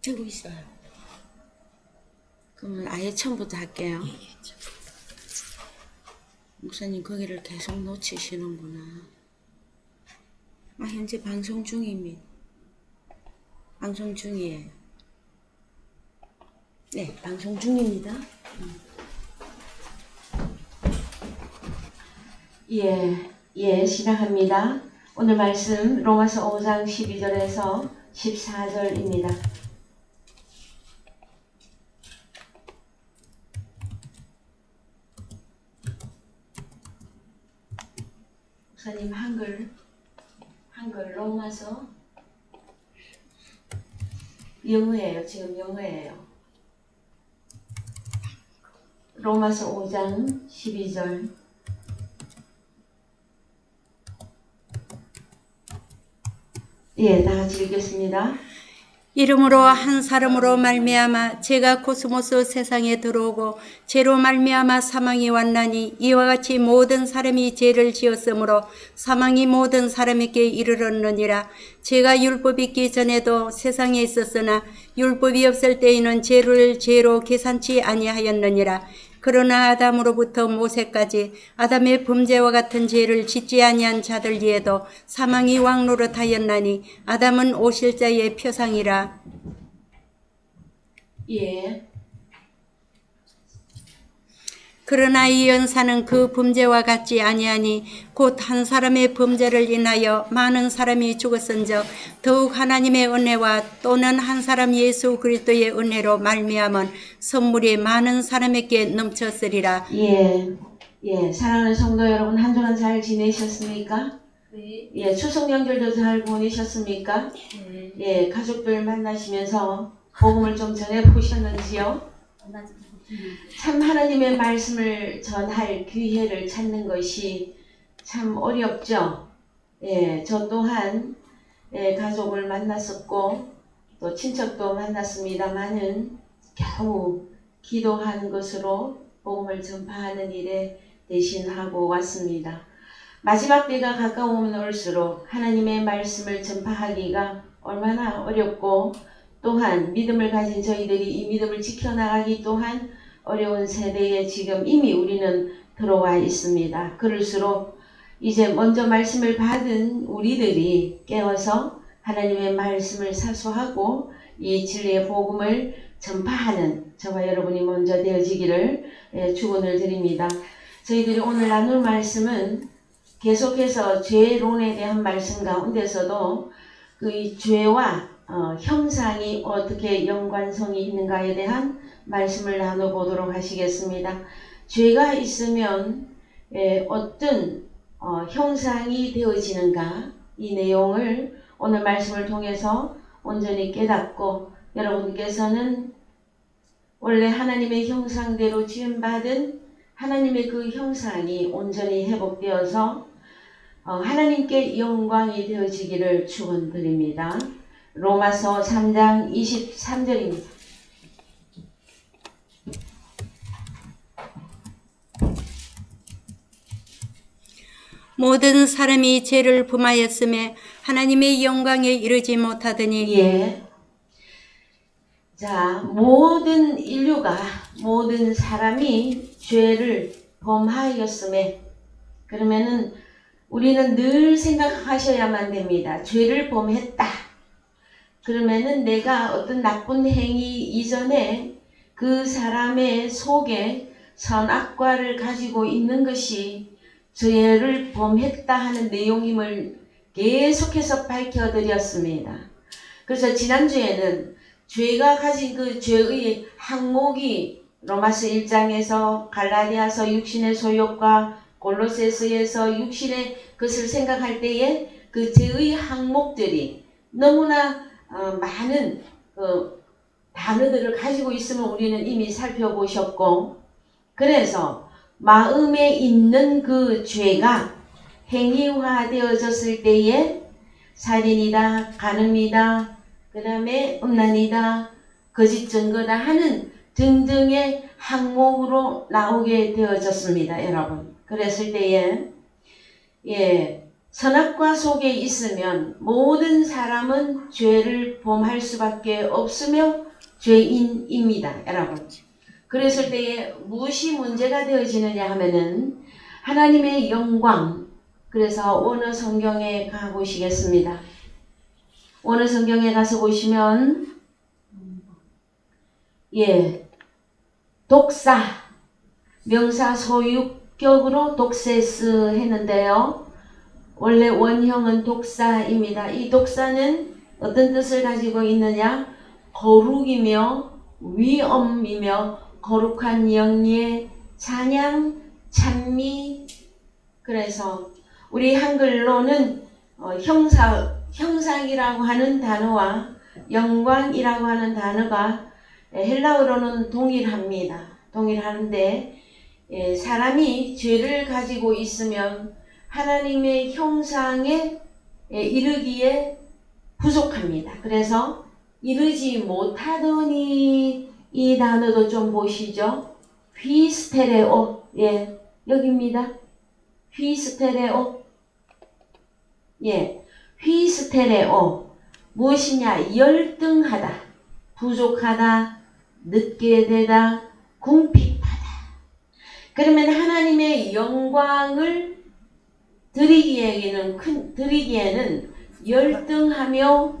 되고 있어요. 그러면 아예 처음부터 할게요. 목사님 거기를 계속 놓치시는구나. 현재 방송 중입니다. 방송 중이에요. 네, 방송 중입니다. 시작합니다. 오늘 말씀 로마서 5장 12절에서 14절입니다. 목사님 한글 로마서 영어예요. 지금 영어예요. 로마서 5장 12절. 다 같이 읽겠습니다. 이름으로 한 사람으로 말미암아 죄가 코스모스 세상에 들어오고 죄로 말미암아 사망이 왔나니 이와 같이 모든 사람이 죄를 지었으므로 사망이 모든 사람에게 이르렀느니라. 죄가 율법이 있기 전에도 세상에 있었으나 율법이 없을 때에는 죄를 죄로 계산치 아니하였느니라. 그러나 아담으로부터 모세까지 아담의 범죄와 같은 죄를 짓지 아니한 자들이에도 사망이 왕노릇하였나니 아담은 오실 자의 표상이라. 그러나 이 연사는 그 범죄와 같지 아니하니 곧 한 사람의 범죄를 인하여 많은 사람이 죽었은즉 더욱 하나님의 은혜와 또는 한 사람 예수 그리스도의 은혜로 말미암은 선물이 많은 사람에게 넘쳤으리라. 사랑하는 성도 여러분, 한 주간 잘 지내셨습니까? 네. 추석 명절도 잘 보내셨습니까? 네. 가족들 만나시면서 복음을 좀 전해 보셨는지요? 참 하나님의 말씀을 전할 기회를 찾는 것이 참 어렵죠. 저 또한 가족을 만났었고 또 친척도 만났습니다만은 겨우 기도하는 것으로 복음을 전파하는 일에 대신하고 왔습니다. 마지막 때가 가까우면 올수록 하나님의 말씀을 전파하기가 얼마나 어렵고 또한 믿음을 가진 저희들이 이 믿음을 지켜나가기 또한 어려운 세대에 지금 이미 우리는 들어와 있습니다. 그럴수록 이제 먼저 말씀을 받은 우리들이 깨어서 하나님의 말씀을 사수하고 이 진리의 복음을 전파하는 저와 여러분이 먼저 되어지기를 축원을 드립니다. 저희들이 오늘 나눌 말씀은 계속해서 죄론에 대한 말씀 가운데서도 그 죄와 형상이 어떻게 연관성이 있는가에 대한 말씀을 나눠보도록 하시겠습니다. 죄가 있으면 어떤 형상이 되어지는가, 이 내용을 오늘 말씀을 통해서 온전히 깨닫고 여러분께서는 원래 하나님의 형상대로 지음받은 하나님의 그 형상이 온전히 회복되어서 하나님께 영광이 되어지기를 축원드립니다. 로마서 3장 23절입니다. 모든 사람이 죄를 범하였음에 하나님의 영광에 이르지 못하더니 모든 인류가 모든 사람이 죄를 범하였음에 그러면은 우리는 늘 생각하셔야만 됩니다. 죄를 범했다. 그러면은 내가 어떤 나쁜 행위 이전에 그 사람의 속에 선악과를 가지고 있는 것이 죄를 범했다 하는 내용임을 계속해서 밝혀드렸습니다. 그래서 지난주에는 죄가 가진 그 죄의 항목이 로마서 1장에서 갈라디아서 육신의 소욕과 골로새서에서 육신의 것을 생각할 때에 그 죄의 항목들이 너무나 많은 단어들을 가지고 있음을 우리는 이미 살펴보셨고, 그래서 마음에 있는 그 죄가 행위화되어졌을 때에 살인이다, 간음이다, 그 다음에 음란이다, 거짓 증거다 하는 등등의 항목으로 나오게 되어졌습니다. 여러분. 그랬을 때에 선악과 속에 있으면 모든 사람은 죄를 범할 수밖에 없으며 죄인입니다. 여러분. 그랬을 때에 무엇이 문제가 되어지느냐 하면은 하나님의 영광. 그래서 원어 성경에 가보시겠습니다. 원어 성경에 가서 보시면 독사, 명사 소유격으로 독세스 했는데요. 원래 원형은 독사입니다. 이 독사는 어떤 뜻을 가지고 있느냐? 거룩이며 위엄이며 거룩한 영예, 찬양, 찬미. 그래서 우리 한글로는 형상이라고 하는 단어와 영광이라고 하는 단어가 헬라어로는 동일합니다. 동일하는데 사람이 죄를 가지고 있으면 하나님의 형상에 이르기에 부족합니다. 그래서 이르지 못하더니 이 단어도 좀 보시죠. 휘스테레오. 여기입니다. 휘스테레오. 휘스테레오. 무엇이냐? 열등하다, 부족하다, 늦게 되다, 궁핍하다. 그러면 하나님의 영광을 드리기에는 열등하며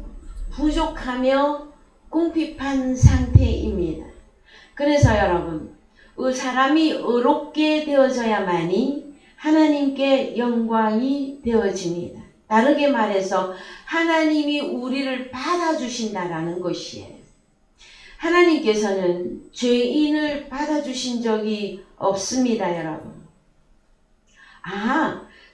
부족하며 궁핍한 상태입니다. 그래서 여러분, 사람이 의롭게 되어져야만이 하나님께 영광이 되어집니다. 다르게 말해서 하나님이 우리를 받아주신다라는 것이에요. 하나님께서는 죄인을 받아주신 적이 없습니다, 여러분.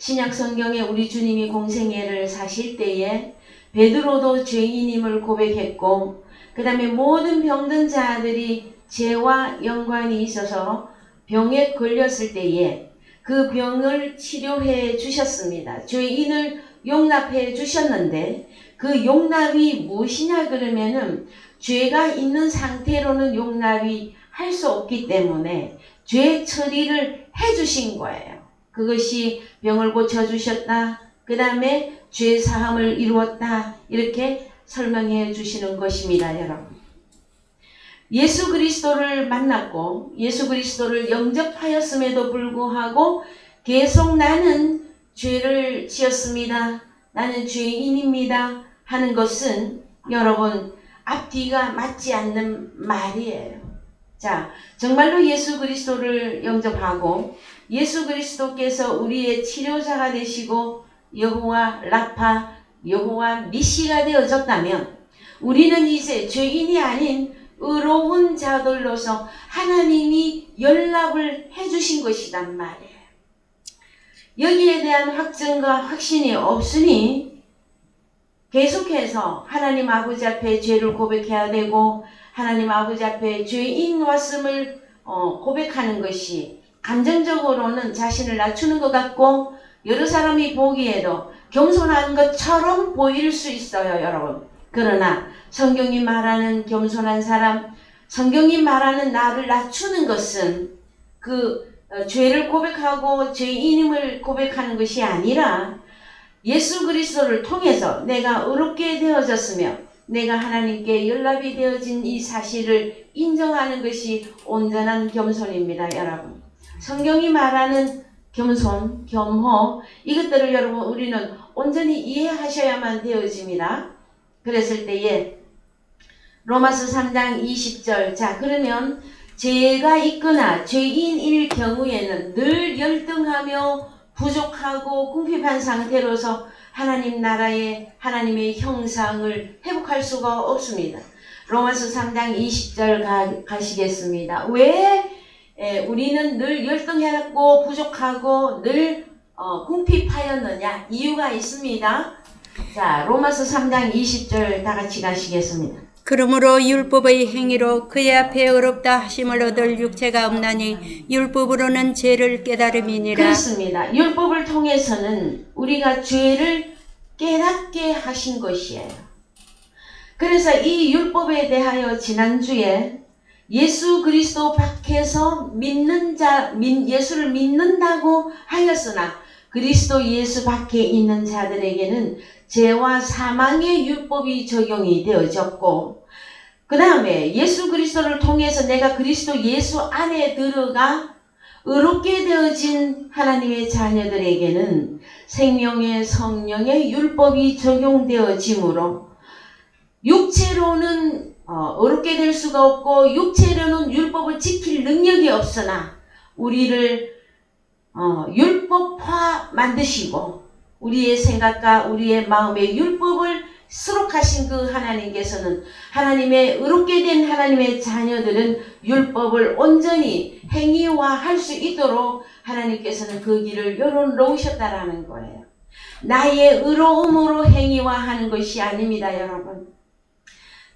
신약 성경에 우리 주님이 공생애를 사실 때에 베드로도 죄인임을 고백했고, 그 다음에 모든 병든 자들이 죄와 연관이 있어서 병에 걸렸을 때에 그 병을 치료해 주셨습니다. 죄인을 용납해 주셨는데 그 용납이 무엇이냐 그러면은 죄가 있는 상태로는 용납이 할 수 없기 때문에 죄 처리를 해 주신 거예요. 그것이 병을 고쳐주셨다. 그 다음에 죄 사함을 이루었다. 이렇게 설명해 주시는 것입니다, 여러분. 예수 그리스도를 만났고 예수 그리스도를 영접하였음에도 불구하고 계속 나는 죄를 지었습니다. 나는 죄인입니다. 하는 것은 여러분 앞뒤가 맞지 않는 말이에요. 자, 정말로 예수 그리스도를 영접하고 예수 그리스도께서 우리의 치료자가 되시고 여호와 라파, 여호와 니시가 되어졌다면 우리는 이제 죄인이 아닌 의로운 자들로서 하나님이 연락을 해주신 것이란 말이에요. 여기에 대한 확증과 확신이 없으니 계속해서 하나님 아버지 앞에 죄를 고백해야 되고 하나님 아버지 앞에 죄인 왔음을 고백하는 것이 감정적으로는 자신을 낮추는 것 같고 여러 사람이 보기에도 겸손한 것처럼 보일 수 있어요, 여러분. 그러나 성경이 말하는 겸손한 사람, 성경이 말하는 나를 낮추는 것은 죄를 고백하고 죄인임을 고백하는 것이 아니라 예수 그리스도를 통해서 내가 의롭게 되어졌으며 내가 하나님께 연락이 되어진 이 사실을 인정하는 것이 온전한 겸손입니다, 여러분. 성경이 말하는 겸손, 겸허, 이것들을 여러분 우리는 온전히 이해하셔야만 되어집니다. 그랬을 때에 로마서 3장 20절, 자 그러면 죄가 있거나 죄인일 경우에는 늘 열등하며 부족하고 궁핍한 상태로서 하나님 나라의 하나님의 형상을 회복할 수가 없습니다. 로마서 3장 20절 가시겠습니다. 왜 우리는 늘 열등했고 부족하고 늘 궁핍하였느냐? 이유가 있습니다. 자, 로마서 3장 20절 다 같이 가시겠습니다. 그러므로 율법의 행위로 그의 앞에 의롭다 하심을 얻을 육체가 없나니 율법으로는 죄를 깨달음이니라. 그렇습니다. 율법을 통해서는 우리가 죄를 깨닫게 하신 것이에요. 그래서 이 율법에 대하여 지난주에 예수 그리스도 밖에서 믿는 자, 예수를 믿는다고 하였으나 그리스도 예수 밖에 있는 자들에게는 죄와 사망의 율법이 적용이 되어졌고, 그 다음에 예수 그리스도를 통해서 내가 그리스도 예수 안에 들어가 의롭게 되어진 하나님의 자녀들에게는 생명의 성령의 율법이 적용되어지므로 육체로는 의롭게 될 수가 없고 육체로는 율법을 지킬 능력이 없으나 우리를 율법화 만드시고 우리의 생각과 우리의 마음에 율법을 수록하신 그 하나님께서는 하나님의 의롭게 된 하나님의 자녀들은 율법을 온전히 행위화할 수 있도록 하나님께서는 그 길을 열어놓으셨다라는 거예요. 나의 의로움으로 행위화하는 것이 아닙니다, 여러분.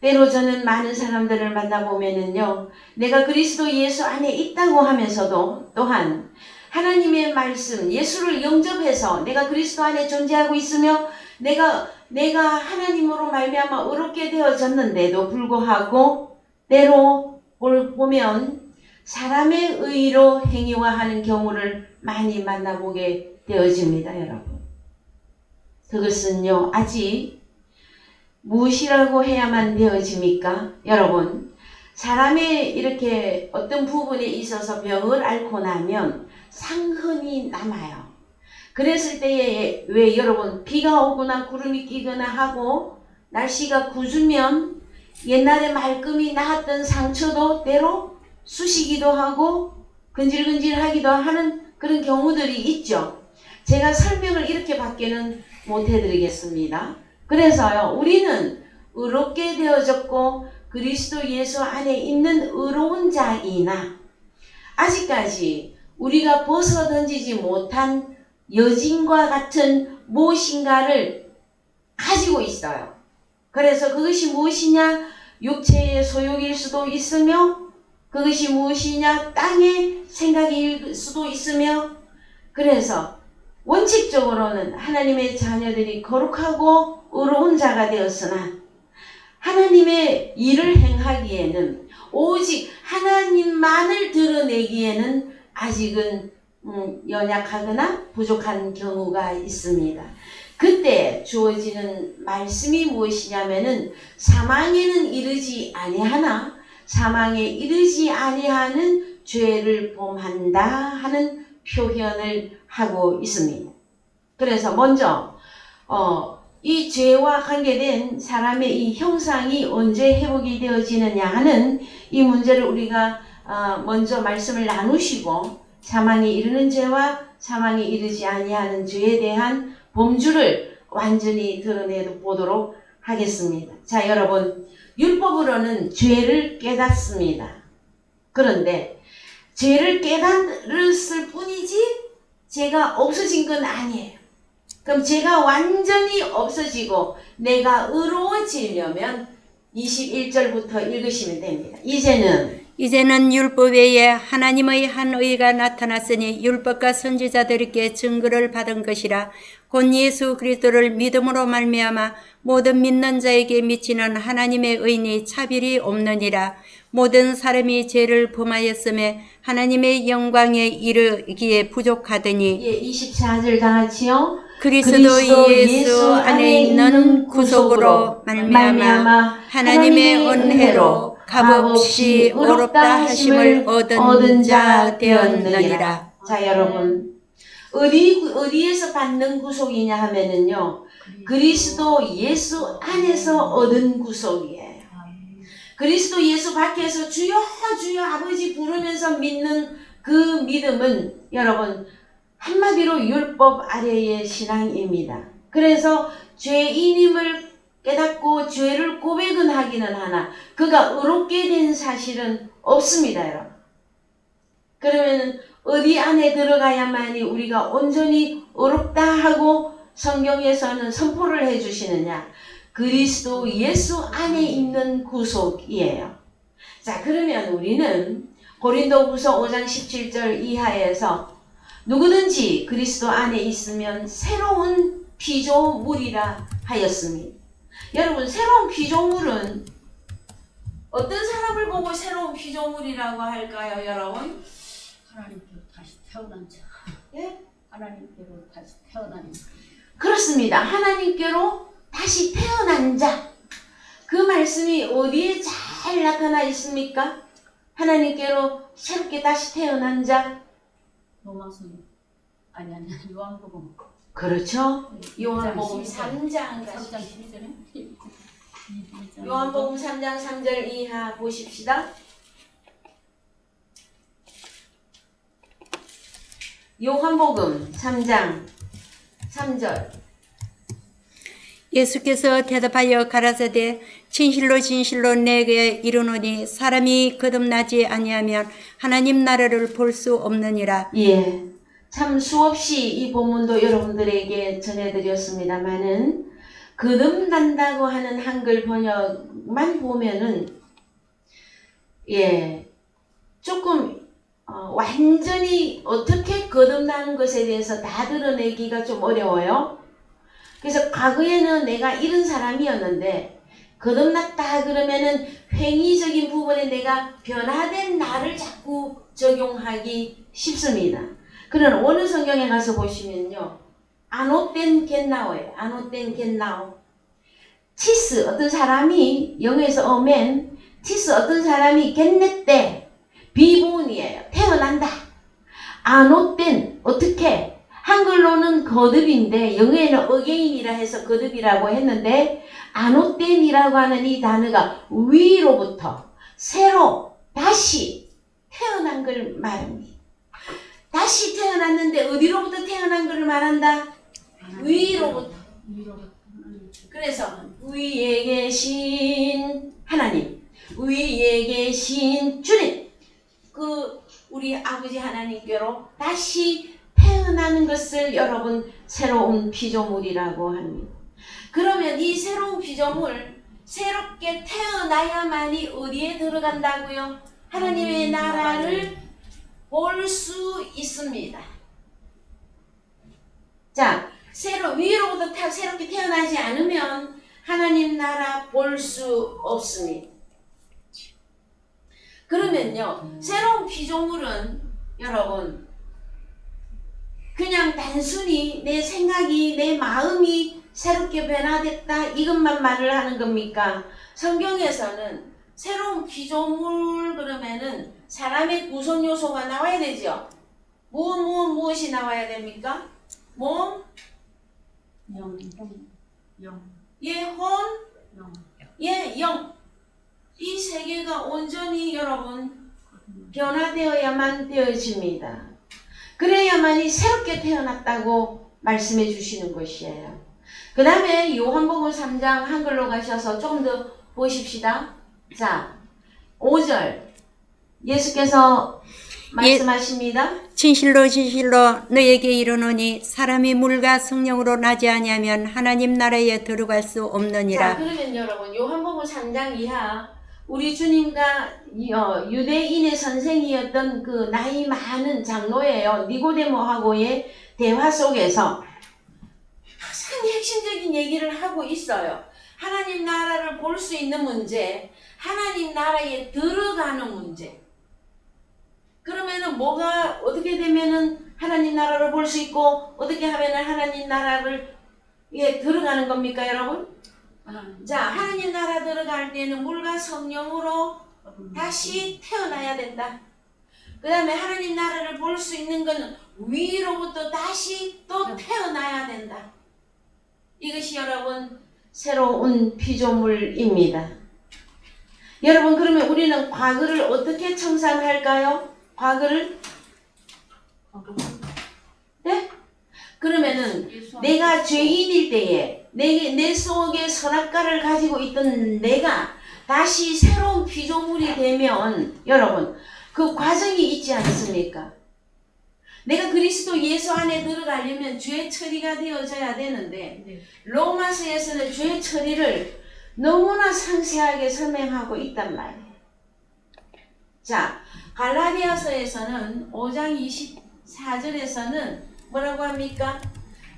때로 저는 많은 사람들을 만나보면은요, 내가 그리스도 예수 안에 있다고 하면서도 또한 하나님의 말씀, 예수를 영접해서 내가 그리스도 안에 존재하고 있으며 내가 하나님으로 말미암아 의롭게 되어졌는데도 불구하고 때로 보면 사람의 의로 행위화하는 경우를 많이 만나보게 되어집니다, 여러분. 그것은요, 아직 무엇이라고 해야만 되어집니까? 여러분, 사람의 이렇게 어떤 부분에 있어서 병을 앓고 나면 상흔이 남아요. 그랬을 때에 왜 여러분 비가 오거나 구름이 끼거나 하고 날씨가 궂으면 옛날에 말끔히 나았던 상처도 때로 쑤시기도 하고 근질근질하기도 하는 그런 경우들이 있죠. 제가 설명을 이렇게 밖에는 못 해드리겠습니다. 그래서요, 우리는 의롭게 되어졌고 그리스도 예수 안에 있는 의로운 자이나 아직까지 우리가 벗어던지지 못한 여진과 같은 무엇인가를 가지고 있어요. 그래서 그것이 무엇이냐? 육체의 소욕일 수도 있으며 그것이 무엇이냐? 땅의 생각일 수도 있으며 그래서 원칙적으로는 하나님의 자녀들이 거룩하고 의로운 자가 되었으나 하나님의 일을 행하기에는 오직 하나님만을 드러내기에는 아직은 연약하거나 부족한 경우가 있습니다. 그때 주어지는 말씀이 무엇이냐면은 사망에는 이르지 아니하나 사망에 이르지 아니하는 죄를 범한다 하는 표현을 하고 있습니다. 그래서 먼저 이 죄와 관계된 사람의 이 형상이 언제 회복이 되어지느냐 하는 이 문제를 우리가 먼저 말씀을 나누시고 사망에 이르는 죄와 사망에 이르지 아니하는 죄에 대한 범주를 완전히 드러내 보도록 하겠습니다. 자, 여러분, 율법으로는 죄를 깨닫습니다. 그런데 죄를 깨달았을 뿐이지 죄가 없어진 건 아니에요. 그럼 죄가 완전히 없어지고 내가 의로워지려면 21절부터 읽으시면 됩니다. 이제는 율법 외에 하나님의 한 의가 나타났으니 율법과 선지자들께 증거를 받은 것이라. 곧 예수 그리스도를 믿음으로 말미암아 모든 믿는 자에게 미치는 하나님의 의니 차별이 없느니라. 모든 사람이 죄를 범하였음에 하나님의 영광에 이르기에 부족하더니 24절 다 같이요. 그리스도 예수 안에 있는 구속으로 말미암아 하나님의 은혜로 값없이 어렵다 하심을 얻은 자 되었느니라. 자, 여러분, 어디에서 받는 구속이냐 하면은요, 그리스도 예수 안에서 얻은 구속이에요. 그리스도 예수 밖에서 주여 주여 아버지 부르면서 믿는 그 믿음은 여러분 한마디로 율법 아래의 신앙입니다. 그래서 죄인임을 깨닫고 죄를 고백은 하기는 하나 그가 의롭게 된 사실은 없습니다, 여러분. 그러면 어디 안에 들어가야만이 우리가 온전히 의롭다 하고 성경에서는 선포를 해주시느냐? 그리스도 예수 안에 있는 구속이에요. 자, 그러면 우리는 고린도후서 5장 17절 이하에서 누구든지 그리스도 안에 있으면 새로운 피조물이라 하였습니다. 여러분, 새로운 피조물은 어떤 사람을 보고 새로운 피조물이라고 할까요, 여러분? 하나님께로 다시 태어난 자. 예? 하나님께로 다시 태어나는 그렇습니다. 하나님께로 다시 태어난 자. 그 말씀이 어디에 잘 나타나 있습니까? 하나님께로 새롭게 다시 태어난 자. 로마서 아니 요한복음 그렇죠. 네, 요한복음 3장 3장 3장 12절에 요한복음 3장 3절 이하 보십시다. 요한복음 3장 3절. 예수께서 대답하여 가라사대 진실로 진실로 내게 이르노니 사람이 거듭나지 아니하면 하나님 나라를 볼 수 없느니라. 예. 참 수없이 이 본문도 여러분들에게 전해드렸습니다만은 거듭난다고 하는 한글 번역만 보면은 예 조금 완전히 어떻게 거듭나는 것에 대해서 다 드러내기가 좀 어려워요. 그래서 과거에는 내가 이런 사람이었는데 거듭났다 그러면은 행위적인 부분에 내가 변화된 나를 자꾸 적용하기 쉽습니다. 그런 어느 성경에 가서 보시면요. 안옷된 겟나오예요. 안옷된 겟나오. 치스 어떤 사람이 영어에서 어멘 치스 어떤 사람이 겟냈대 비본이에요. 태어난다. 안옷된 어떻게 한글로는 거듭인데 영어에는 어게인이라 해서 거듭이라고 했는데 안옷된이라고 하는 이 단어가 위로부터 새로 다시 태어난 걸 말합니다. 다시 태어났는데 어디로부터 태어난 걸 말한다? 위로부터. 그래서 위에 계신 하나님, 위에 계신 주님, 그 우리 아버지 하나님께로 다시 태어나는 것을 여러분 새로운 피조물이라고 합니다. 그러면 이 새로운 피조물 새롭게 태어나야만이 어디에 들어간다고요? 하나님의 나라를 볼 수 있습니다. 자, 위로부터 새롭게 태어나지 않으면 하나님 나라 볼 수 없습니다. 그러면요, 새로운 피조물은 여러분 그냥 단순히 내 생각이 내 마음이 새롭게 변화됐다 이것만 말을 하는 겁니까? 성경에서는 새로운 피조물 그러면은 사람의 구성 요소가 나와야 되죠. 무엇이 나와야 됩니까? 몸, 영, 예, 혼, 영. 예, 영. 이 세 개가 온전히 여러분 변화되어야만 되어집니다. 그래야만이 새롭게 태어났다고 말씀해 주시는 것이에요. 그 다음에 요한복음 3장 한글로 가셔서 조금 더 보십시다. 자, 5절 예수께서 말씀하십니다. 진실로 진실로 너에게 이르노니 사람이 물과 성령으로 나지 아니하면 하나님 나라에 들어갈 수 없느니라. 자, 그러면 여러분 요한복음 3장 이하 우리 주님과 유대인의 선생이었던 그 나이 많은 장로예요. 니고데모하고의 대화 속에서 가장 핵심적인 얘기를 하고 있어요. 하나님 나라를 볼 수 있는 문제, 하나님 나라에 들어가는 문제. 그러면은 뭐가 어떻게 되면은 하나님 나라를 볼 수 있고 어떻게 하면은 하나님 나라를 들어가는 겁니까, 여러분? 자, 하나님 나라 들어갈 때는 물과 성령으로 다시 태어나야 된다. 그 다음에 하나님 나라를 볼 수 있는 것은 위로부터 다시 또 태어나야 된다. 이것이 여러분 새로운 피조물입니다. 여러분 그러면 우리는 과거를 어떻게 청산할까요? 과거를? 네? 그러면은 내가 죄인일 때에 내 속에 선악과를 가지고 있던 내가 다시 새로운 피조물이 되면 여러분 그 과정이 있지 않습니까? 내가 그리스도 예수 안에 들어가려면 죄 처리가 되어져야 되는데 로마서에서는 죄 처리를 너무나 상세하게 설명하고 있단 말이에요. 자, 갈라디아서에서는 5장 24절에서는 뭐라고 합니까?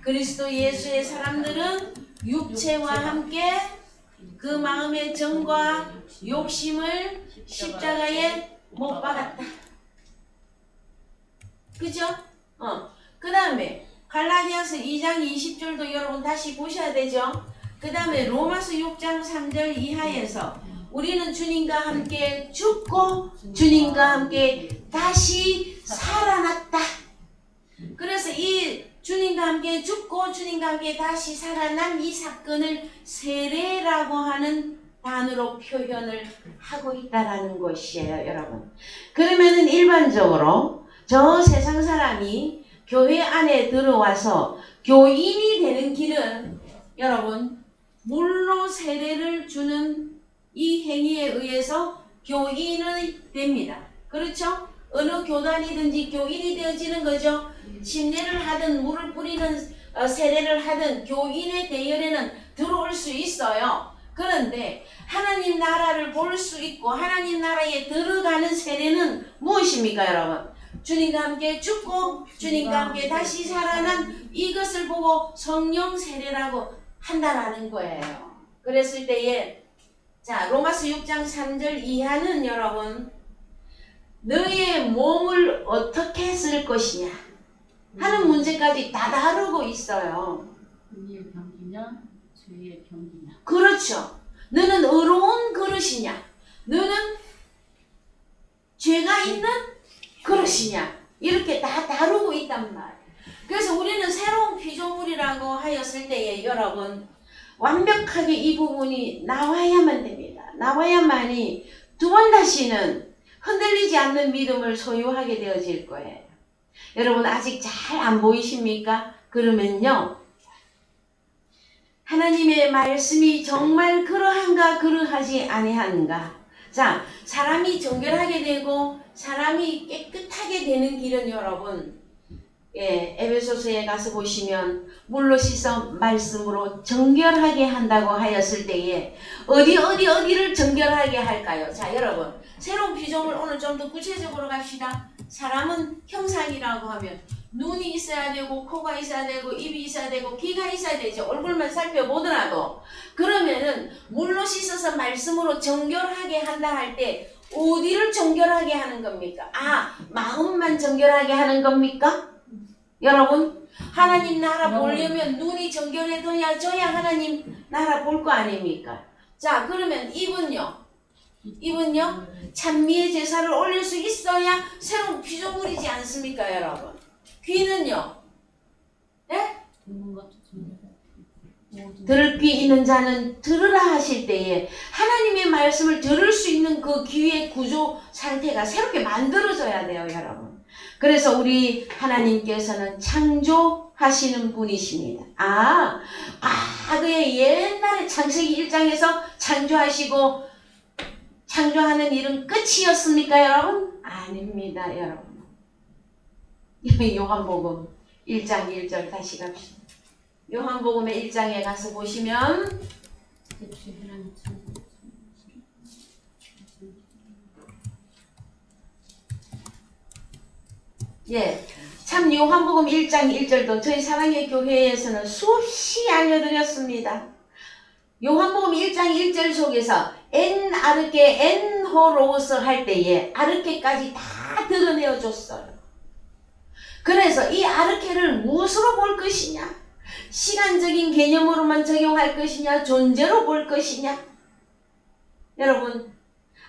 그리스도 예수의 사람들은 육체와 함께 그 마음의 정과 욕심을 십자가에 못 박았다. 그죠? 그 다음에 갈라디아서 2장 20절도 여러분 다시 보셔야 되죠. 그 다음에 로마서 6장 3절 이하에서 우리는 주님과 함께 죽고 주님과 함께 다시 살아났다. 그래서 이 주님과 함께 죽고 주님과 함께 다시 살아난 이 사건을 세례라고 하는 단어로 표현을 하고 있다라는 것이에요, 여러분. 그러면은 일반적으로 저 세상 사람이 교회 안에 들어와서 교인이 되는 길은 여러분 물로 세례를 주는 이 행위에 의해서 교인이 됩니다. 그렇죠? 어느 교단이든지 교인이 되어지는 거죠. 침례를 하든 물을 뿌리는 세례를 하든 교인의 대열에는 들어올 수 있어요. 그런데 하나님 나라를 볼 수 있고 하나님 나라에 들어가는 세례는 무엇입니까, 여러분? 주님과 함께 죽고 주님과 함께 다시 살아난 이것을 보고 성령 세례라고 한다라는 거예요. 그랬을 때에 자 로마서 6장 3절 이하는 여러분 너의 몸을 어떻게 쓸 것이냐 하는 문제까지 다 다루고 있어요. 의의 병기냐 죄의 병기냐. 그렇죠. 너는 의로운 그릇이냐 너는 죄가 있는 그릇이냐 이렇게 다 다루고 있단 말이에요. 그래서 우리는 새로운 피조물이라고 하였을 때에 여러분 완벽하게 이 부분이 나와야만 됩니다. 나와야만이 두 번 다시는 흔들리지 않는 믿음을 소유하게 되어질 거예요. 여러분 아직 잘 안 보이십니까? 그러면요 하나님의 말씀이 정말 그러한가 그러하지 아니한가. 자 사람이 정결하게 되고 사람이 깨끗하게 되는 길은 여러분 에베소서에 가서 보시면 물로 씻어 말씀으로 정결하게 한다고 하였을 때에 어디를 정결하게 할까요? 자 여러분 새로운 피조물 오늘 좀 더 구체적으로 갑시다. 사람은 형상이라고 하면 눈이 있어야 되고 코가 있어야 되고 입이 있어야 되고 귀가 있어야 되죠. 얼굴만 살펴보더라도 그러면은 물로 씻어서 말씀으로 정결하게 한다 할 때 어디를 정결하게 하는 겁니까? 아 마음만 정결하게 하는 겁니까? 여러분 하나님 나라 보려면 눈이 정결해져야 하나님 나라 볼 거 아닙니까? 자 그러면 입은요 찬미의 제사를 올릴 수 있어야 새로운 피조물이지 않습니까 여러분? 귀는요 예? 들을 귀 있는 자는 들으라 하실 때에 하나님의 말씀을 들을 수 있는 그 귀의 구조 상태가 새롭게 만들어져야 돼요 여러분. 그래서 우리 하나님께서는 창조하시는 분이십니다. 그의 옛날에 창세기 1장에서 창조하시고 창조하는 일은 끝이었습니까 여러분? 아닙니다 여러분. 요한복음 1장 1절 다시 갑시다. 요한복음의 1장에 가서 보시면 참 요한복음 1장 1절도 저희 사랑의 교회에서는 수없이 알려드렸습니다. 요한복음 1장 1절 속에서 엔 아르케 엔 호로스 할 때에 아르케까지 다 드러내어 줬어요. 그래서 이 아르케를 무엇으로 볼 것이냐? 시간적인 개념으로만 적용할 것이냐? 존재로 볼 것이냐? 여러분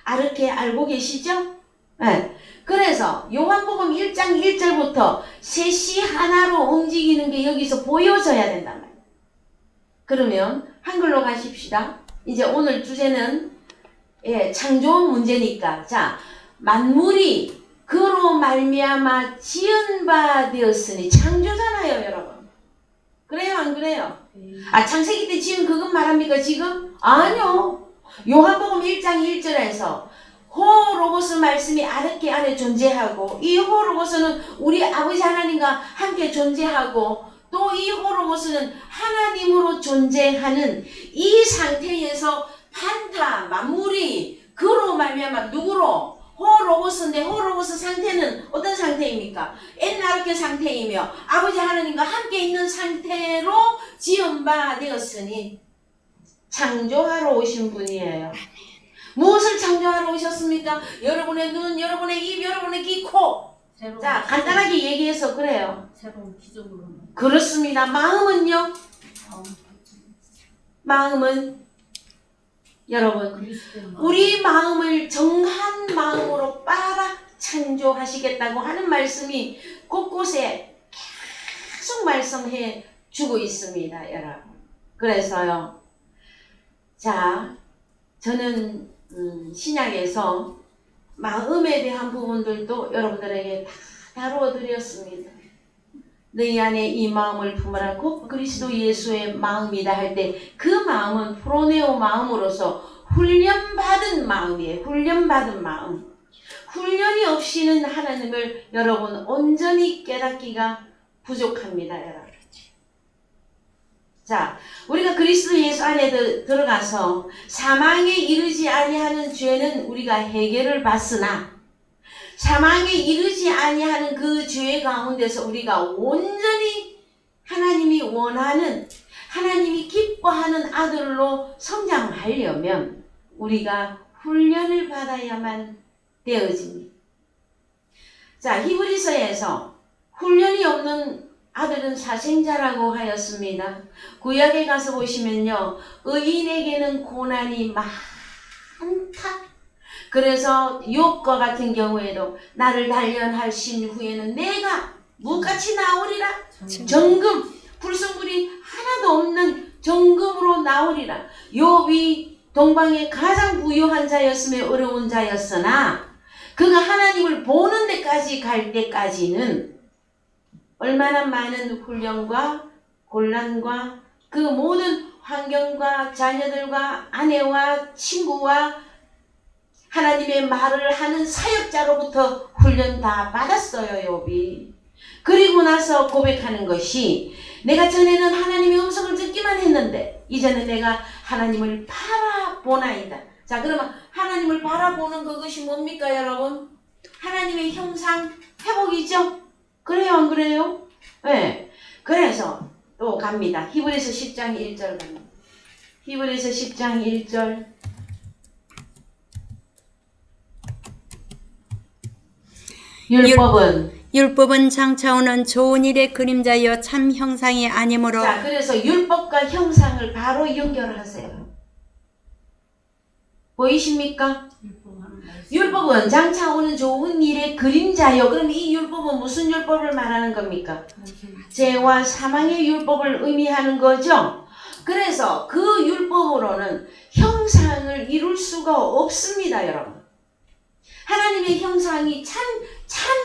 아르케 알고 계시죠? 네. 그래서 요한복음 1장 1절부터 셋이 하나로 움직이는 게 여기서 보여져야 된단 말이에요. 그러면 한글로 가십시다. 이제 오늘 주제는 창조 문제니까 자 만물이 그로 말미암아 지은 바 되었으니 창조잖아요 여러분. 그래요 안 그래요? 창세기 때 지은 그것 말합니까 지금? 아니요. 요한복음 1장 1절에서 호로고스 말씀이 아르케 안에 존재하고 이 호로고스는 우리 아버지 하나님과 함께 존재하고 또 이 호로고스는 하나님으로 존재하는 이 상태에서 판타 만물이 그로 말미암아 누구로? 호로고스인데 호로고스 상태는 어떤 상태입니까? 엔아르케 상태이며 아버지 하나님과 함께 있는 상태로 지은 바 되었으니 창조하러 오신 분이에요. 무엇을 창조하러 오셨습니까? 여러분의 눈, 여러분의 입, 여러분의 귀, 코 새로운 자, 간단하게 얘기해서 그래요. 새로운 기적으로 그렇습니다. 마음은요? 다음 마음은 여러분 그리스도의 마음. 우리 마음을 정한 마음으로 빨아 창조하시겠다고 하는 말씀이 곳곳에 계속 말씀해 주고 있습니다, 여러분. 그래서요. 자, 저는 신약에서 마음에 대한 부분들도 여러분들에게 다 다루어 드렸습니다. 너희 안에 이 마음을 품으라 곧 그리스도 예수의 마음이다 할 때 그 마음은 프로네오 마음으로서 훈련받은 마음이에요. 훈련받은 마음. 훈련이 없이는 하나님을 여러분 온전히 깨닫기가 부족합니다. 여러분. 자, 우리가 그리스도 예수 안에 들어가서 사망에 이르지 아니하는 죄는 우리가 해결을 받으나 사망에 이르지 아니하는 그 죄 가운데서 우리가 온전히 하나님이 원하는 하나님이 기뻐하는 아들로 성장하려면 우리가 훈련을 받아야만 되어집니다. 자, 히브리서에서 훈련이 없는 아들은 사생자라고 하였습니다. 구약에 가서 보시면요. 의인에게는 고난이 많다. 그래서 욥과 같은 경우에도 나를 단련하신 후에는 내가 무같이 나오리라. 정금, 불순물이 하나도 없는 정금으로 나오리라. 욥이 동방의 가장 부유한 자였으며 어려운 자였으나 그가 하나님을 보는 데까지 갈 때까지는 얼마나 많은 훈련과 곤란과 그 모든 환경과 자녀들과 아내와 친구와 하나님의 말을 하는 사역자로부터 훈련 다 받았어요, 욥이. 그리고 나서 고백하는 것이 내가 전에는 하나님의 음성을 듣기만 했는데 이제는 내가 하나님을 바라보나이다. 자, 그러면 하나님을 바라보는 그것이 뭡니까, 여러분? 하나님의 형상 회복이죠? 그래요, 안 그래요? 네. 그래서 또 갑니다. 히브리서 10장 1절 갑니다. 히브리서 10장 1절. 율법은 장차오는 좋은 일의 그림자여 참 형상이 아니므로. 자, 그래서 율법과 형상을 바로 연결하세요. 보이십니까? 율법은 장차오는 좋은 일의 그림자요. 그럼 이 율법은 무슨 율법을 말하는 겁니까? 죄와 사망의 율법을 의미하는 거죠. 그래서 그 율법으로는 형상을 이룰 수가 없습니다, 여러분. 하나님의 형상이 참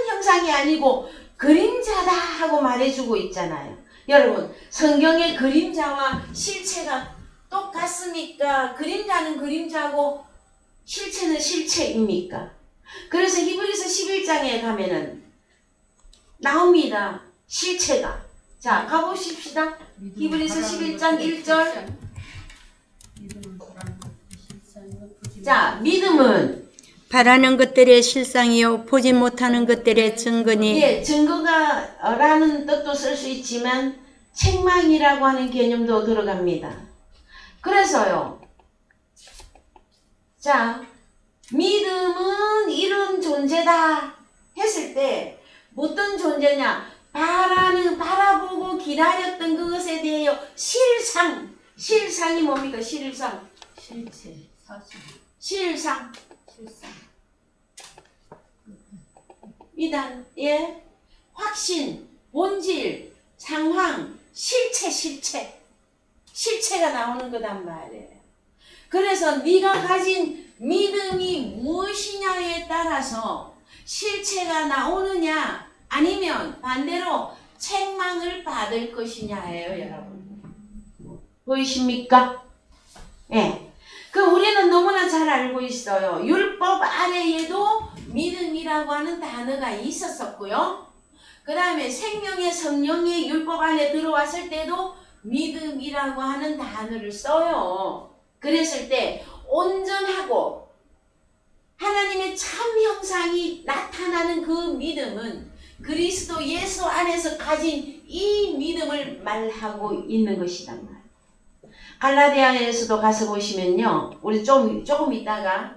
형상이 아니고 그림자다 하고 말해주고 있잖아요. 여러분, 성경의 그림자와 실체가 똑같습니까? 그림자는 그림자고 실체는 실체입니까? 그래서 히브리서 11장에 가면은 나옵니다. 실체가. 자, 가보십시다. 히브리서 11장 1절. 자, 믿음은 바라는 것들의 실상이요 보지 못하는 것들의 증거니. 예, 증거가 라는 뜻도 쓸 수 있지만 책망이라고 하는 개념도 들어갑니다. 그래서요. 자, 믿음은 이런 존재다 했을 때 어떤 존재냐? 바라보고 기다렸던 그것에 대하여 실상이 뭡니까? 실상. 실체, 사실, 실상. 실상. 미단, 예, 확신, 본질, 상황, 실체가 나오는 거단 말이에요. 그래서 네가 가진 믿음이 무엇이냐에 따라서 실체가 나오느냐 아니면 반대로 책망을 받을 것이냐예요, 여러분. 보이십니까? 예. 그 우리는 너무나 잘 알고 있어요. 율법 아래에도 믿음이라고 하는 단어가 있었었고요. 그 다음에 생명의 성령의 율법 안에 들어왔을 때도 믿음이라고 하는 단어를 써요. 그랬을 때 온전하고 하나님의 참 형상이 나타나는 그 믿음은 그리스도 예수 안에서 가진 이 믿음을 말하고 있는 것이란 말이에요. 갈라디아에서도 가서 보시면요. 우리 조금 있다가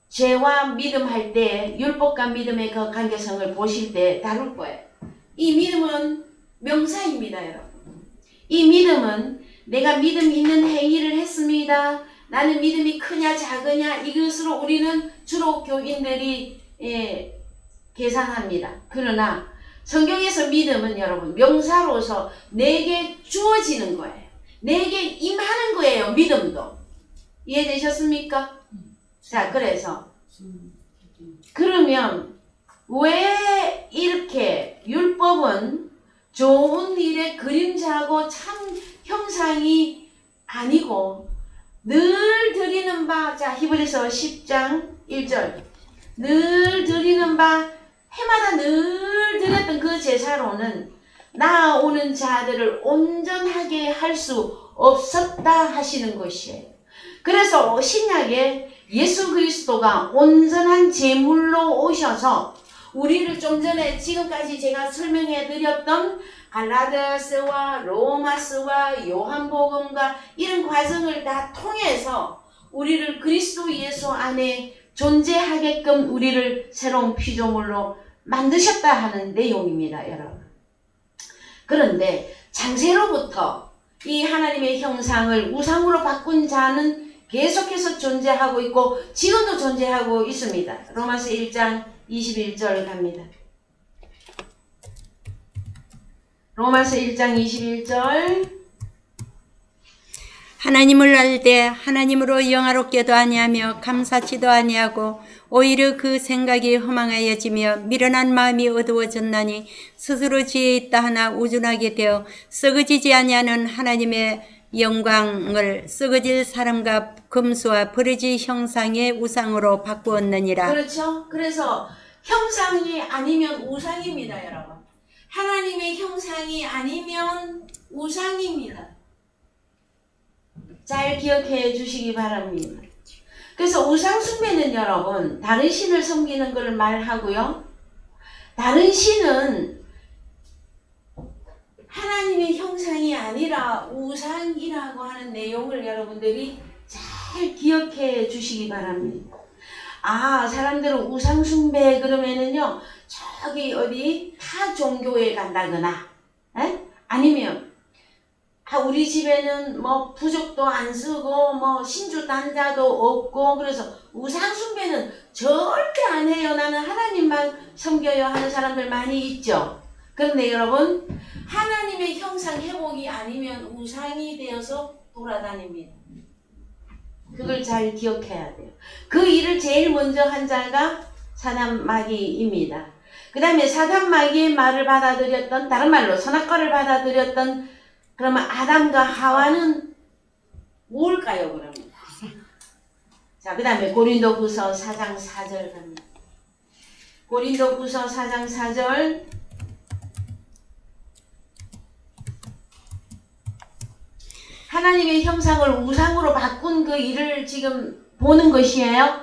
죄와 믿음 할 때 율법과 믿음의 그 관계성을 보실 때 다룰 거예요. 이 믿음은 명사입니다, 여러분. 이 믿음은 내가 믿음 있는 행위를 했습니다. 나는 믿음이 크냐 작으냐 이것으로 우리는 주로 교인들이 계산합니다. 그러나 성경에서 믿음은 여러분 명사로서 내게 주어지는 거예요. 내게 임하는 거예요. 믿음도. 이해되셨습니까? 자, 그래서 그러면 왜 이렇게 율법은 좋은 일의 그림자고 참 형상이 아니고 늘 드리는 바, 자 히브리서 10장 1절 늘 드리는 바 해마다 늘 드렸던 그 제사로는 나아오는 자들을 온전하게 할 수 없었다 하시는 것이에요. 그래서 신약에 예수 그리스도가 온전한 제물로 오셔서 우리를 좀 전에 지금까지 제가 설명해 드렸던 갈라디아서와 로마서와 요한복음과 이런 과정을 다 통해서 우리를 그리스도 예수 안에 존재하게끔 우리를 새로운 피조물로 만드셨다 하는 내용입니다, 여러분. 그런데 창세로부터 이 하나님의 형상을 우상으로 바꾼 자는 계속해서 존재하고 있고 지금도 존재하고 있습니다. 로마서 1장 21절 갑니다. 로마서 1장 21절 하나님을 알되 하나님으로 영화롭게도 아니하며 감사치도 아니하고 오히려 그 생각이 허망하여지며 미련한 마음이 어두워졌나니 스스로 지혜 있다 하나 우둔하게 되어 썩어지지 아니하는 하나님의 영광을 썩어질 사람과 금수와 버려질 형상의 우상으로 바꾸었느니라. 그렇죠. 그래서 형상이 아니면 우상입니다, 여러분. 하나님의 형상이 아니면 우상입니다. 잘 기억해 주시기 바랍니다. 그래서 우상 숭배는 여러분 다른 신을 섬기는 것을 말하고요. 다른 신은 하나님의 형상이 아니라 우상이라고 하는 내용을 여러분들이 잘 기억해 주시기 바랍니다. 아, 사람들은 우상 숭배 그러면은요 저기 어디 타 종교에 간다거나 아니면 우리 집에는 뭐 부적도 안 쓰고 뭐 신주 단자도 없고 그래서 우상 숭배는 절대 안 해요. 나는 하나님만 섬겨요 하는 사람들 많이 있죠. 그런데 여러분 하나님의 형상 회복이 아니면 우상이 되어서 돌아다닙니다. 그걸 잘 기억해야 돼요. 그 일을 제일 먼저 한 자가 사단 마귀입니다. 그 다음에 사단 마귀의 말을 받아들였던 다른 말로 선악과를 받아들였던 그러면 아담과 하와는 뭘까요, 그러면? 자, 그 다음에 고린도후서 4장 4절 갑니다. 고린도후서 4장 4절 하나님의 형상을 우상으로 바꾼 그 일을 지금 보는 것이에요.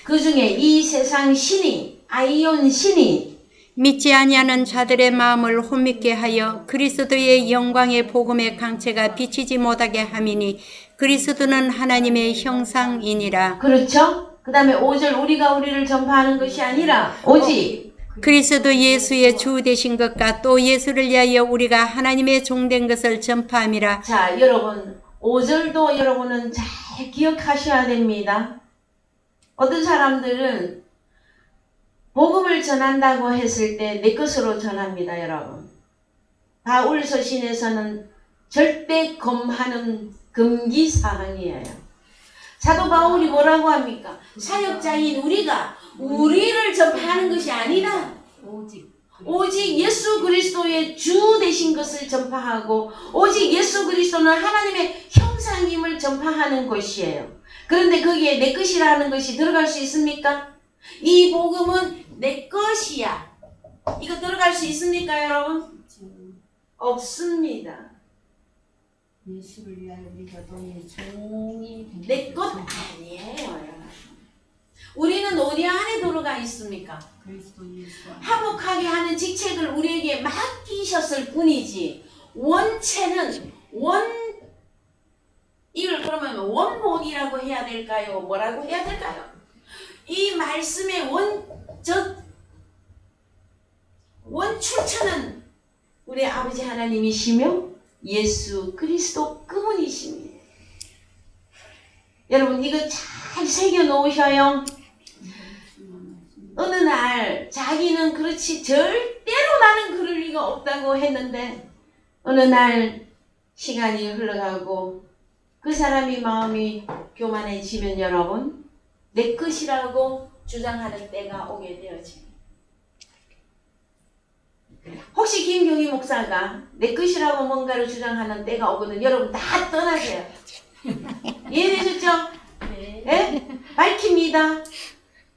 그 중에 이 세상 신이, 아이온 신이 믿지 아니하는 자들의 마음을 혼미케 하여 그리스도의 영광의 복음의 강체가 비치지 못하게 함이니 그리스도는 하나님의 형상이니라. 그렇죠? 그 다음에 5절 우리가 우리를 전파하는 것이 아니라 오직 그리스도 예수의 주 되신 것과 또 예수를 위하여 우리가 하나님의 종된 것을 전파함이라. 자, 여러분 5절도 여러분은 잘 기억하셔야 됩니다. 어떤 사람들은 복음을 전한다고 했을 때 내 것으로 전합니다, 여러분. 바울 서신에서는 절대 금하는 금기 사항이에요. 사도 바울이 뭐라고 합니까? 사역자인 우리가 우리를 전파하는 것이 아니다. 오직 예수 그리스도의 주 되신 것을 전파하고 오직 예수 그리스도는 하나님의 형상임을 전파하는 것이에요. 그런데 거기에 내 것이라는 것이 들어갈 수 있습니까? 이 복음은 내 것이야. 이거 들어갈 수 있습니까, 여러분? 없습니다. 예수를 위하여 우리가 너의 종이 내 것 아니에요, 여러분. 우리는 어디 안에 들어가 있습니까? 그리스도 예수 안에. 화목하게 하는 직책을 우리에게 맡기셨을 뿐이지 원체는 이걸 그러면 원본이라고 해야 될까요? 뭐라고 해야 될까요? 이 말씀의 원출처는 우리 아버지 하나님이시며 예수 그리스도 그분이십니다. 여러분 이거 잘 새겨 놓으셔요. 어느 날 자기는 그렇지 절대로 나는 그럴 리가 없다고 했는데 어느 날 시간이 흘러가고 그 사람이 마음이 교만해지면 여러분 내 것이라고 주장하는 때가 오게 되어집니다. 혹시 김경희 목사가 내 것이라고 뭔가를 주장하는 때가 오거든 여러분 다 떠나세요. 이해되셨죠? 네. 네? 밝힙니다.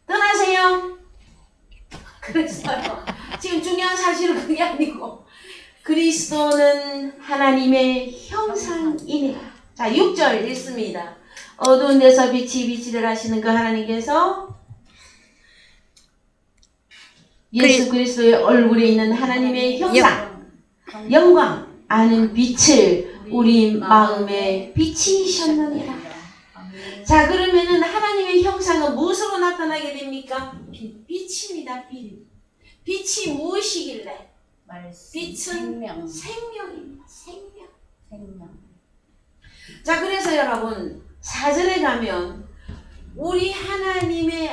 떠나세요. 그랬어요. 지금 중요한 사실은 그게 아니고 그리스도는 하나님의 형상이니라. 자 6절 읽습니다. 어두운 데서 빛이 비치를 하시는 그 하나님께서 예수 그리스도의 얼굴에 있는 하나님의 형상 영광 아는 빛을 우리 마음에 비치셨느니라. 자 그러면은 하나님의 형상은 무엇으로 나타나게 됩니까? 빛입니다. 빛이 무엇이길래? 빛은 생명. 생명입니다. 생명. 생명. 자 그래서 여러분 4절에 가면 우리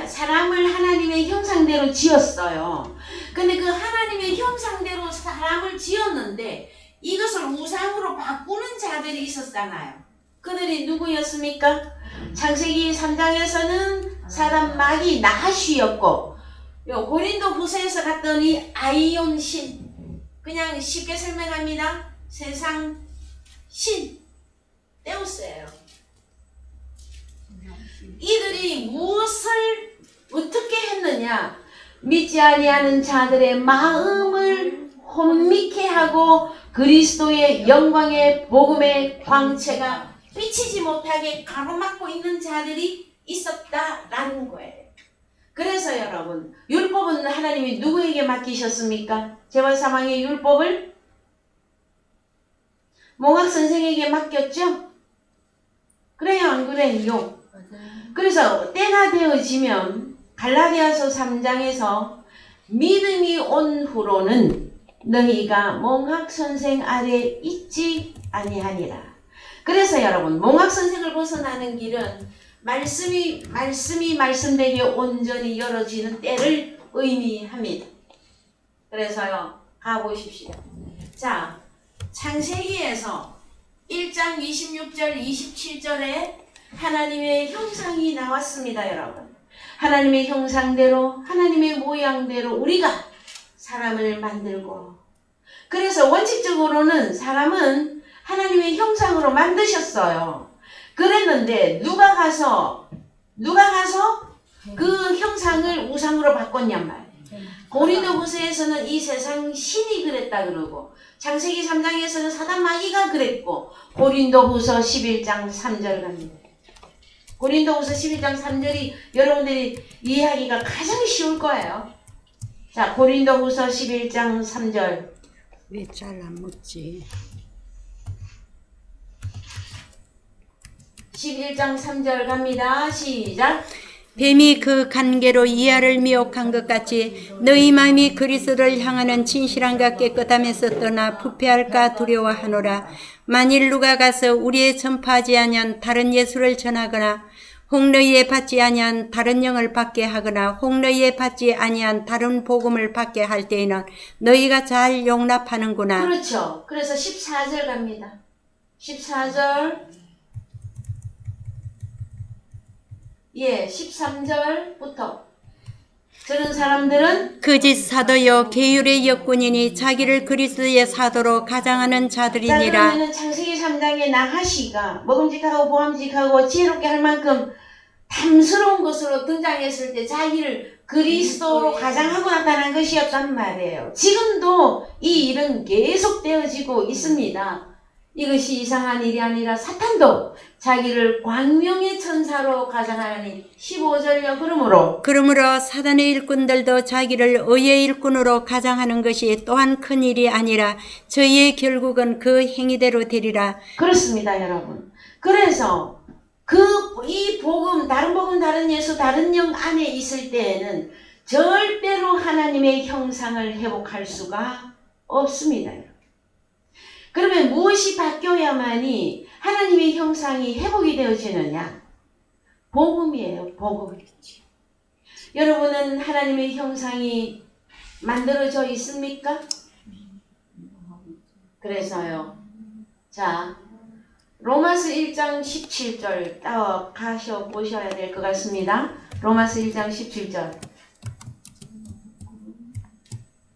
사람을 하나님의 형상대로 지었어요. 근데 그 하나님의 형상대로 사람을 지었는데 이것을 우상으로 바꾸는 자들이 있었잖아요. 그들이 누구였습니까? 창세기 3장에서는 사단 마귀 나하시였고 고린도 후서에서 갔더니 아이온 신 그냥 쉽게 설명합니다. 세상 신 데우스예요. 이들이 무엇을 어떻게 했느냐? 믿지 아니하는 자들의 마음을 혼미케 하고 그리스도의 영광의 복음의 광채가 비치지 못하게 가로막고 있는 자들이 있었다라는 거예요. 그래서 여러분 율법은 하나님이 누구에게 맡기셨습니까? 제발사망의 율법을 몽학 선생에게 맡겼죠? 그래요 안 그래요? 그래서 때가 되어지면 갈라디아서 3장에서 믿음이 온 후로는 너희가 몽학 선생 아래 있지 아니하니라. 그래서 여러분 몽학 선생을 벗어나는 길은 말씀이 말씀되게 온전히 열어지는 때를 의미합니다. 그래서요 가보십시오. 자 창세기에서 1장 26절 27절에 하나님의 형상이 나왔습니다. 여러분 하나님의 형상대로 하나님의 모양대로 우리가 사람을 만들고 그래서 원칙적으로는 사람은 하나님의 형상으로 만드셨어요. 그랬는데 누가 가서 그 형상을 우상으로 바꿨냔 말이에요. 고린도후서에서는 이 세상 신이 그랬다 그러고 창세기 3장에서는 사단 마귀가 그랬고 고린도후서 11장 3절 갑니다. 고린도후서 11장 3절이 여러분들이 이해하기가 가장 쉬울 거예요. 자 고린도후서 11장 3절 왜 잘 안 묻지? 11장 3절 갑니다. 시작. 뱀이 그 간계로 이하를 미혹한 것 같이 너희 마음이 그리스도를 향하는 진실함과 깨끗함에서 떠나 부패할까 두려워하노라. 만일 누가 가서 우리의 전파하지 아니한 다른 예수를 전하거나 혹 너희에 받지 아니한 다른 영을 받게 하거나 혹 너희에 받지 아니한 다른 복음을 받게 할 때에는 너희가 잘 용납하는구나. 그렇죠. 그래서 14절 갑니다. 14절 13절부터 저런 사람들은 거짓 사도요 계율의 역군이니 자기를 그리스도의 사도로 가장하는 자 자들이니라. 그러면은 창세기 3장의 나하시가 먹음직하고 보암직하고 지혜롭게 할 만큼 탐스러운 것으로 등장했을 때 자기를 그리스도로 가장하고 나타난 것이었단 말이에요. 지금도 이 일은 계속되어지고 있습니다. 이것이 이상한 일이 아니라 사탄도 자기를 광명의 천사로 가장하니 15절요. 그러므로 사단의 일꾼들도 자기를 의의 일꾼으로 가장하는 것이 또한 큰 일이 아니라 저희의 결국은 그 행위대로 되리라. 그렇습니다 여러분. 그래서 이 복음, 다른 예수, 다른 영 안에 있을 때에는 절대로 하나님의 형상을 회복할 수가 없습니다. 그러면 무엇이 바뀌어야만이 하나님의 형상이 회복이 되어지느냐? 복음이에요, 복음. 여러분은 하나님의 형상이 만들어져 있습니까? 그래서요. 자, 로마서 1장 17절 따와 가셔 보셔야 될 것 같습니다. 로마서 1장 17절.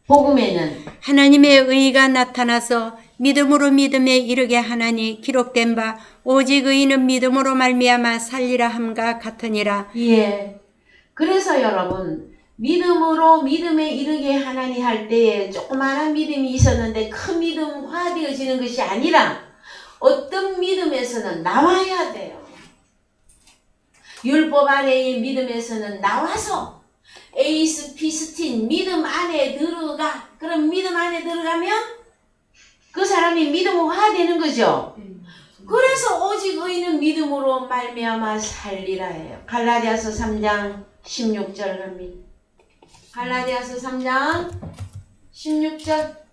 복음에는 하나님의 의가 나타나서 믿음으로 믿음에 이르게 하나니 기록된 바 오직 의인은 믿음으로 말미암아 살리라 함과 같으니라. 예. 그래서 여러분 믿음으로 믿음에 이르게 하나니 할 때에 조그마한 믿음이 있었는데 큰 믿음화 되어지는 것이 아니라 어떤 믿음에서는 나와야 돼요. 율법 아래의 믿음에서는 나와서 에이스피스틴 믿음 안에 들어가. 그럼 믿음 안에 들어가면 그 사람이 믿음화 되는 거죠. 그래서 오직 의인은 믿음으로 말미암아 살리라 해요. 갈라디아서 3장 16절 갑니다. 갈라디아서 3장 16절.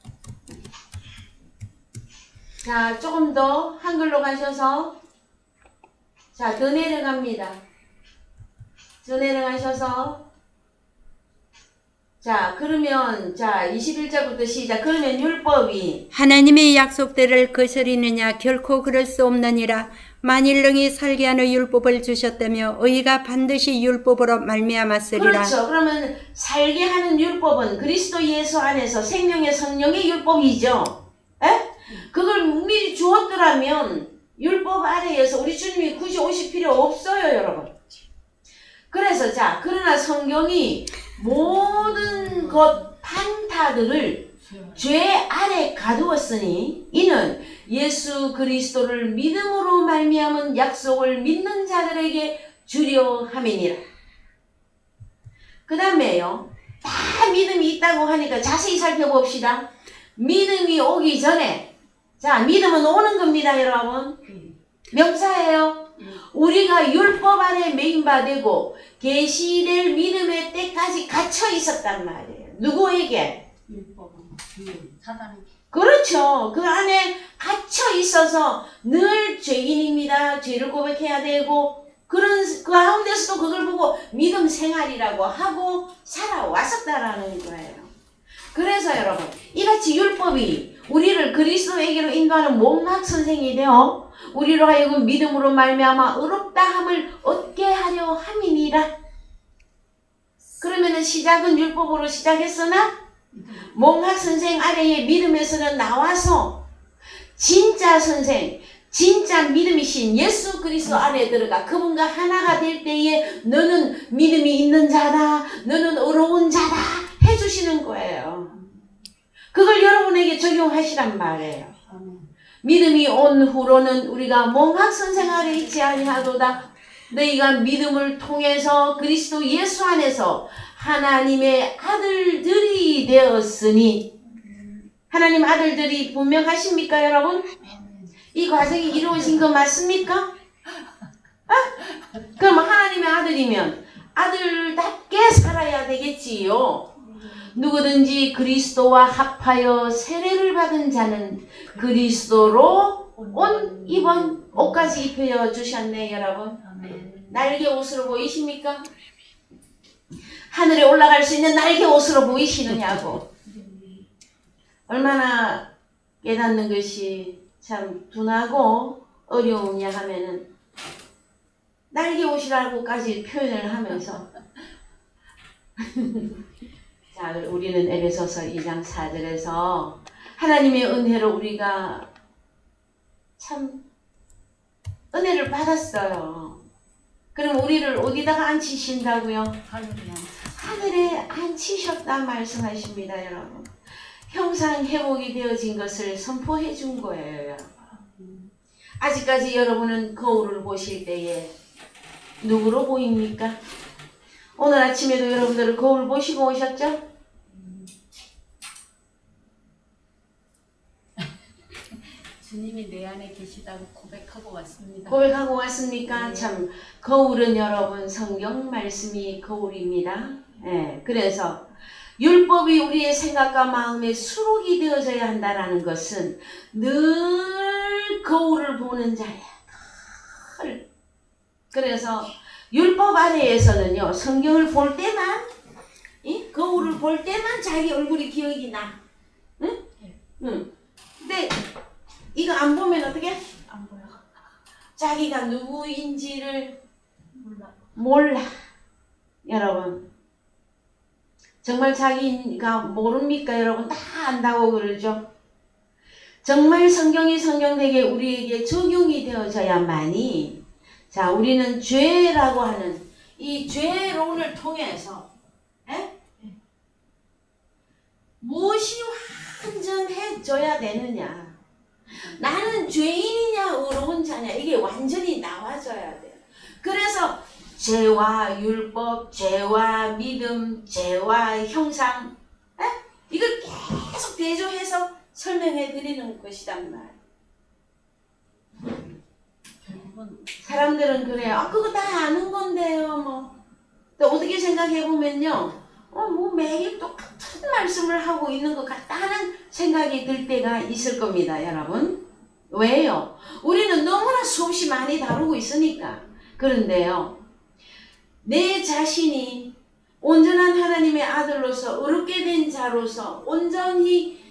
자, 조금 더 한글로 가셔서 자, 더 내려갑니다. 더 내려가셔서 자, 그러면 자, 21절부터 시작. 그러면 율법이 하나님의 약속대를 거스리느냐 결코 그럴 수 없느니라. 만일 능히 살게 하는 율법을 주셨다며 의가 반드시 율법으로 말미암았으리라. 그렇죠. 그러면 살게 하는 율법은 그리스도 예수 안에서 생명의 성령의 율법이죠. 에? 그걸 미리 주었더라면 율법 아래에서 우리 주님이 굳이 오실 필요 없어요, 여러분. 그래서 자, 그러나 성경이 모든 것 판타들을 죄 아래 가두었으니 이는 예수 그리스도를 믿음으로 말미암은 약속을 믿는 자들에게 주려 함이니라. 그 다음에요. 다 믿음이 있다고 하니까 자세히 살펴봅시다. 믿음이 오기 전에 자, 믿음은 오는 겁니다, 여러분. 명사예요. 우리가 율법 안에 매인바되고 계시될 믿음의 때까지 갇혀 있었단 말이에요. 누구에게? 율법은 사단에게. 그렇죠. 그 안에 갇혀 있어서 늘 죄인입니다. 죄를 고백해야 되고 그런 그 가운데서도 그걸 보고 믿음 생활이라고 하고 살아왔었다라는 거예요. 그래서 여러분 이같이 율법이 우리를 그리스도에게로 인도하는 목막 선생이 되어 우리로 하여금 믿음으로 말미암아 의롭다함을 얻게 하려 함이니라. 그러면은 시작은 율법으로 시작했으나 목막 선생 아래의 믿음에서는 나와서 진짜 선생, 진짜 믿음이신 예수 그리스도 안에 들어가 그분과 하나가 될 때에 너는 믿음이 있는 자다, 너는 의로운 자다 해주시는 거예요. 그걸 여러분에게 적용하시란 말이에요. 믿음이 온 후로는 우리가 몽학 선생 아래 있지 아니하도다. 너희가 믿음을 통해서 그리스도 예수 안에서 하나님의 아들들이 되었으니 하나님 아들들이 분명하십니까 여러분? 이 과정이 이루어진 거 맞습니까? 그럼 하나님의 아들이면 아들답게 살아야 되겠지요. 누구든지 그리스도와 합하여 세례를 받은 자는 그리스도로 옷 입은 옷까지 입혀 주셨네 여러분. 날개 옷으로 보이십니까? 하늘에 올라갈 수 있는 날개 옷으로 보이시느냐고. 얼마나 깨닫는 것이 참 둔하고 어려우냐 하면은 날개 옷이라고까지 표현을 하면서 자, 우리는 에베소서 2장 4절에서 하나님의 은혜로 우리가 참 은혜를 받았어요. 그럼 우리를 어디다가 앉히신다고요? 하늘에 앉히셨다 말씀하십니다, 여러분. 형상 회복이 되어진 것을 선포해 준 거예요, 여러분. 아직까지 여러분은 거울을 보실 때에 누구로 보입니까? 오늘 아침에도 여러분들을 거울 보시고 오셨죠? 주님이 내 안에 계시다고 고백하고 왔습니다. 고백하고 왔습니까? 네. 참 거울은 여러분 성경 말씀이 거울입니다. 예, 그래서 율법이 우리의 생각과 마음에 수록이 되어져야 한다라는 것은 늘 거울을 보는 자야. 늘. 그래서 율법 아래에서는요, 성경을 볼 때만, 거울을 볼 때만 자기 얼굴이 기억이 나. 응? 응. 근데 이거 안 보면 어떻게? 안 보여. 자기가 누구인지를 몰라. 몰라. 여러분. 정말 자기가 모릅니까? 여러분 다 안다고 그러죠. 정말 성경이 성경되게 우리에게 적용이 되어져야만이 자 우리는 죄라고 하는 이 죄론을 통해서 무엇이 완전해져야 되느냐. 나는 죄인이냐 의로운 자냐 이게 완전히 나와져야 돼요. 그래서 죄와 율법, 죄와 믿음, 죄와 형상 이걸 계속 대조해서 설명해 드리는 것이란 말. 결국은 사람들은 그래요. 아 그거 다 아는 건데요. 뭐. 또 어떻게 생각해 보면요. 뭐 매일 똑같은 말씀을 하고 있는 것 같다는 생각이 들 때가 있을 겁니다, 여러분. 왜요? 우리는 너무나 수없이 많이 다루고 있으니까. 그런데요. 내 자신이 온전한 하나님의 아들로서 의롭게 된 자로서 온전히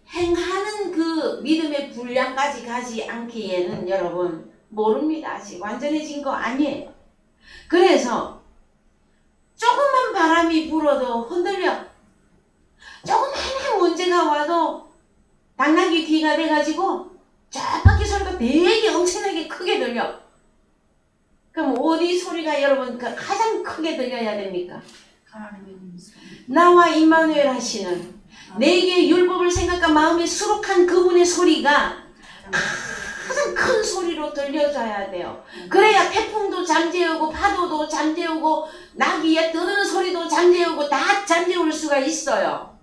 행하는 그 믿음의 분량까지 가지 않기에는 여러분 모릅니다. 아직 완전해진 거 아니에요. 그래서 조그만 바람이 불어도 흔들려. 조그만 문제가 와도 당나귀 귀가 돼가지고 저 바퀴 소리가 되게 엄청나게 크게 들려. 그럼 어디 소리가 여러분 가장 크게 들려야 됩니까? 하나님의 음성. 나와 임마누엘 하시는 내게 율법을 생각과 마음에 수록한 그분의 소리가 가장 큰 소리로 들려져야 돼요. 그래야 태풍도 잠재우고 파도도 잠재우고 나귀의 떠드는 소리도 잠재우고 다 잠재울 수가 있어요.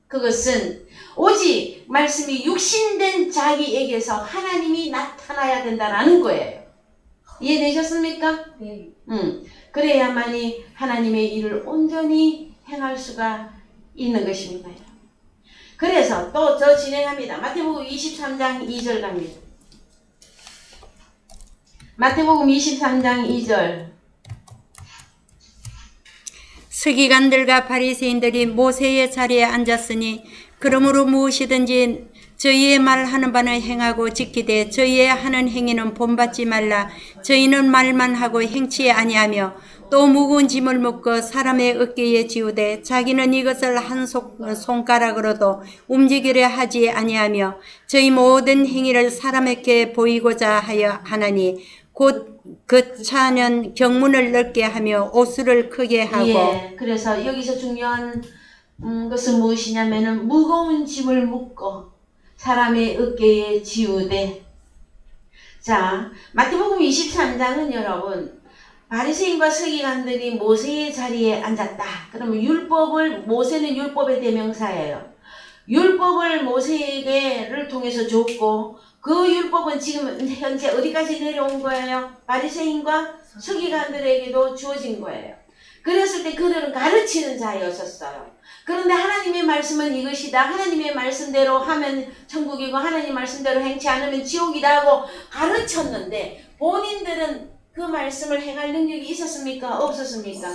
그것은 오직 말씀이 육신된 자기에게서 하나님이 나타나야 된다라는 거예요. 이해되셨습니까? 네. 그래야만이 하나님의 일을 온전히 행할 수가 있는 것입니다. 그래서 또 저 진행합니다. 마태복음 23장 2절 갑니다. 마태복음 23장 2절. 서기관들과 바리새인들이 모세의 자리에 앉았으니 그러므로 무엇이든지 저희의 말하는 바는 행하고 지키되 저희의 하는 행위는 본받지 말라. 저희는 말만 하고 행치 아니하며 또 무거운 짐을 묶어 사람의 어깨에 지우되 자기는 이것을 한 손가락으로도 움직이려 하지 아니하며 저희 모든 행위를 사람에게 보이고자 하여 하나니 곧 거차는 경문을 넓게 하며 옷수를 크게 하고. 예, 그래서 여기서 중요한 것은 무엇이냐면은 무거운 짐을 묶어 사람의 어깨에 지우되. 자, 마태복음 23장은 여러분 바리새인과 서기관들이 모세의 자리에 앉았다. 그러면 모세는 율법의 대명사예요. 율법을 모세에게를 통해서 줬고 그 율법은 지금 현재 어디까지 내려온 거예요? 바리새인과 서기관들에게도 주어진 거예요. 그랬을 때 그들은 가르치는 자였었어요. 그런데 하나님의 말씀은 이것이다. 하나님의 말씀대로 하면 천국이고 하나님 말씀대로 행치 않으면 지옥이다 하고 가르쳤는데 본인들은 그 말씀을 행할 능력이 있었습니까? 없었습니까?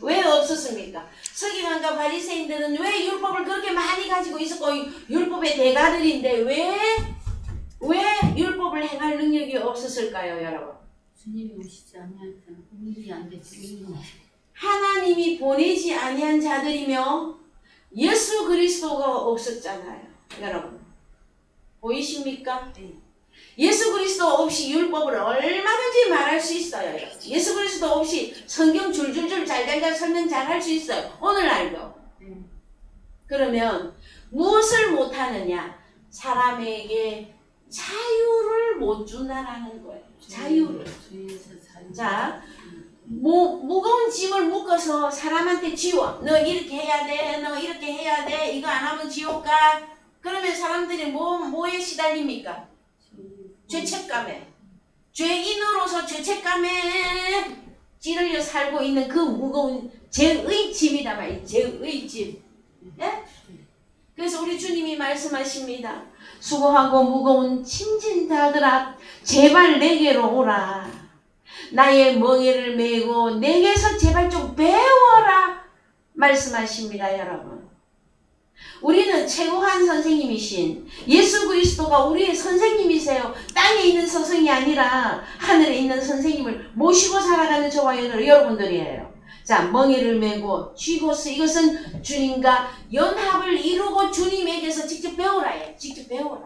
왜 없었습니까? 서기관과 바리새인들은 왜 율법을 그렇게 많이 가지고 있었고 율법의 대가들인데 왜 율법을 행할 능력이 없었을까요, 여러분? 주님이 오시지 아니하니까 일이 안 되지. 하나님이 보내지 아니한 자들이며 예수 그리스도가 없었잖아요, 여러분. 보이십니까? 네. 예수 그리스도 없이 율법을 얼마든지 말할 수 있어요. 예수 그리스도 없이 성경 줄줄줄 잘잘잘 설명 잘할 수 있어요. 오늘날도. 네. 그러면 무엇을 못하느냐? 사람에게 자유를 못 준다라는 거예요. 자유를. 주의에서 자유. 자, 무거운 짐을 묶어서 사람한테 지워. 너 이렇게 해야 돼. 너 이렇게 해야 돼. 이거 안 하면 지옥 가. 그러면 사람들이 뭐에 시달립니까? 죄책감에 죄인으로서 죄책감에 찌르려 살고 있는 그 무거운 죄의 짐이다 말이에요. 죄의 짐. 예? 그래서 우리 주님이 말씀하십니다. 수고하고 무거운 짐진 자들아 제발 내게로 오라. 나의 멍에를 메고 내게서 제발 좀 배워라 말씀하십니다. 여러분, 우리는 최고한 선생님이신 예수 그리스도가 우리의 선생님이세요. 땅에 있는 스승이 아니라 하늘에 있는 선생님을 모시고 살아가는 저와 여러분들이에요. 자, 멍에를 메고 쥐고서 이것은 주님과 연합을 이루고 주님에게서 직접 배우라예요. 직접 배우라.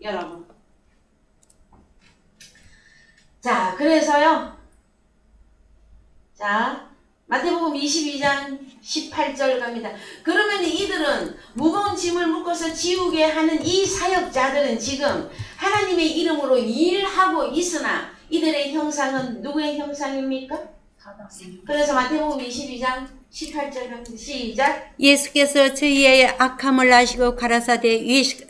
여러분. 자, 그래서요. 자, 마태복음 22장 18절 갑니다. 그러면 이들은 무거운 짐을 묶어서 지우게 하는 이 사역자들은 지금 하나님의 이름으로 일하고 있으나 이들의 형상은 누구의 형상입니까? 그래서 마태복음 22장 18절 갑니다. 시작. 예수께서 저희의 악함을 아시고 가라사대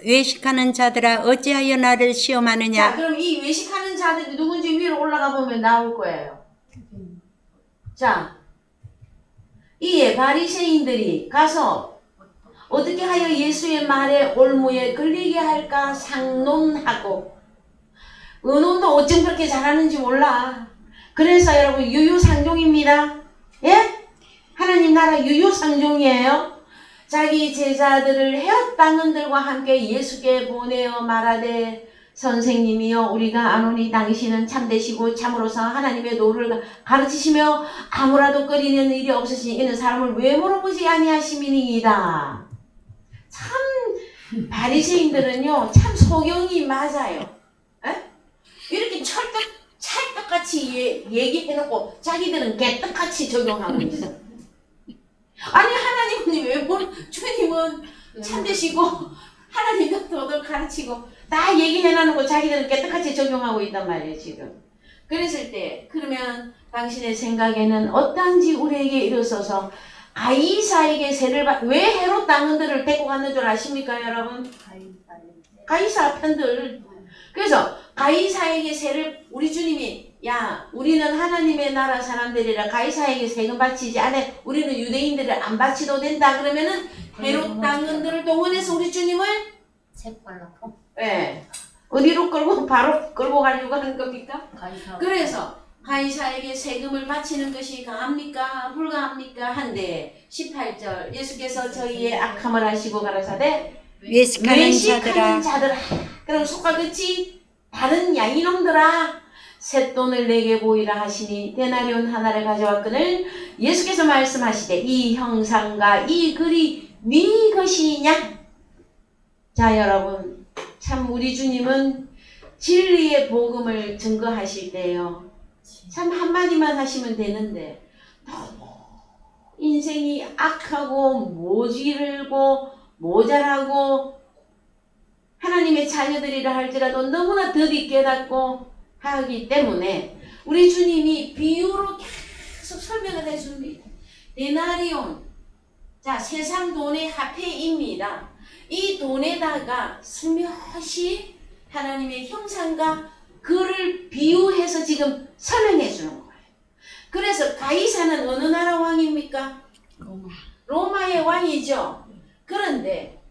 외식하는 자들아 어찌하여 나를 시험하느냐. 자, 그럼 이 외식하는 자들이 누군지 위로 올라가 보면 나올 거예요. 자, 이에 바리새인들이 가서 어떻게 하여 예수의 말에 올무에 걸리게 할까 상논하고, 의논도 어쩜 그렇게 잘하는지 몰라. 그래서 여러분 유유상종입니다. 예? 하나님 나라 유유상종이에요. 자기 제자들을 헤어땅은들과 함께 예수께 보내어 말하되 선생님이여 우리가 아노니 당신은 참되시고 참으로서 하나님의 도를 가르치시며 아무라도 꺼리는 일이 없으시니 이는 사람을 왜 물어보지 아니하심이니이다. 참 바리새인들은요 참 소경이 맞아요. 에? 이렇게 찰떡같이 얘기해놓고 자기들은 개떡같이 적용하고 있어. 아니 하나님은 왜 주님은 참되시고 하나님의 도를 가르치고 다 얘기해놔놓고 자기들은 깨끗하게 적용하고 있단 말이에요 지금. 그랬을 때 그러면 당신의 생각에는 어떠한지 우리에게 이르소서. 가이사에게 세를 왜 헤롯 당원들을 데리고 갔는 줄 아십니까 여러분? 가이사 편들. 그래서 가이사에게 세를 우리 주님이 야 우리는 하나님의 나라 사람들이라 가이사에게 세금 바치지 않아. 우리는 유대인들을 안 바치도 된다. 그러면은 헤롯 당원들을 동원해서 우리 주님을 책발라고. 네. 어디로 끌고 바로 끌고 가려고 하는 겁니까? 가이사. 그래서 가이사에게 세금을 바치는 것이 가합니까? 불가합니까? 한데 18절 예수께서 저희의 악함을 아시고 가라사대 외식하는 자들아. 그럼 속과같이 다른 양이놈들아 쇳돈을 내게 보이라 하시니 데나리온 하나를 가져왔거늘 예수께서 말씀하시되 이 형상과 이 글이 네 것이냐? 자 여러분 참 우리 주님은 진리의 복음을 증거하실 때요 참 한마디만 하시면 되는데 너무 인생이 악하고 모질고 모자라고 하나님의 자녀들이라 할지라도 너무나 더디 깨닫고 하기 때문에 우리 주님이 비유로 계속 설명을 해줍니다. 데나리온, 자 세상 돈의 화폐입니다. 이 돈에다가 슬며시 하나님의 형상과 그를 비유해서 지금 설명해 주는 거예요. 그래서 가이사는 어느 나라 왕입니까? 로마의 왕이죠. 그런데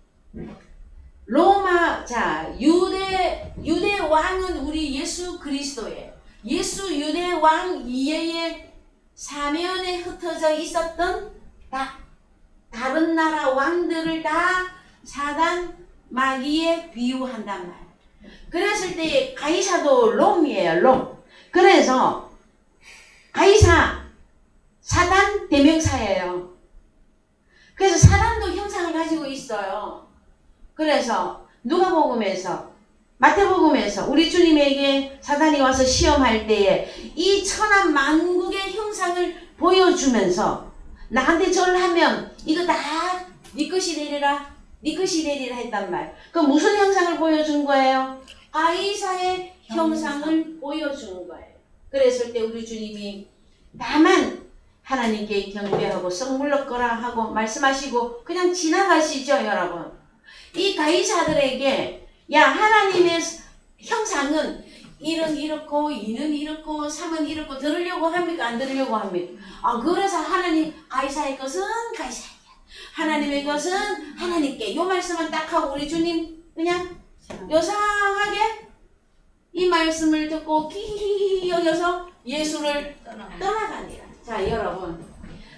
로마, 자 유대 왕은 우리 예수 그리스도예요. 예수 유대 왕 이외에 사면에 흩어져 있었던 다른 나라 왕들을 다 사단 마귀에 비유한단 말이에요. 그랬을 때 가이사도 롬이에요. 롬. 그래서 가이사 사단 대명사예요. 그래서 사단도 형상을 가지고 있어요. 그래서 누가복음에서 마태복음에서 우리 주님에게 사단이 와서 시험할 때에 이 천한 만국의 형상을 보여주면서 나한테 절하면 이거 다 네 것이 되리라 네 것이 되리라 했단 말. 그럼 무슨 형상을 보여준 거예요? 가이사의 형상을 보여준 거예요. 그랬을 때 우리 주님이 다만 하나님께 경배하고 썩물러 거라 하고 말씀하시고 그냥 지나가시죠 여러분. 이 가이사들에게 야 하나님의 형상은 1은 이렇고 2는 이렇고 3은 이렇고 들으려고 합니까? 안 들으려고 합니까? 그래서 하나님 가이사의 것은 가이사에게, 하나님의 것은 하나님께, 요 말씀만 딱 하고 우리 주님 그냥 요상하게 이 말씀을 듣고 기히히 여겨서 예수를 떠나가니라. 자, 여러분,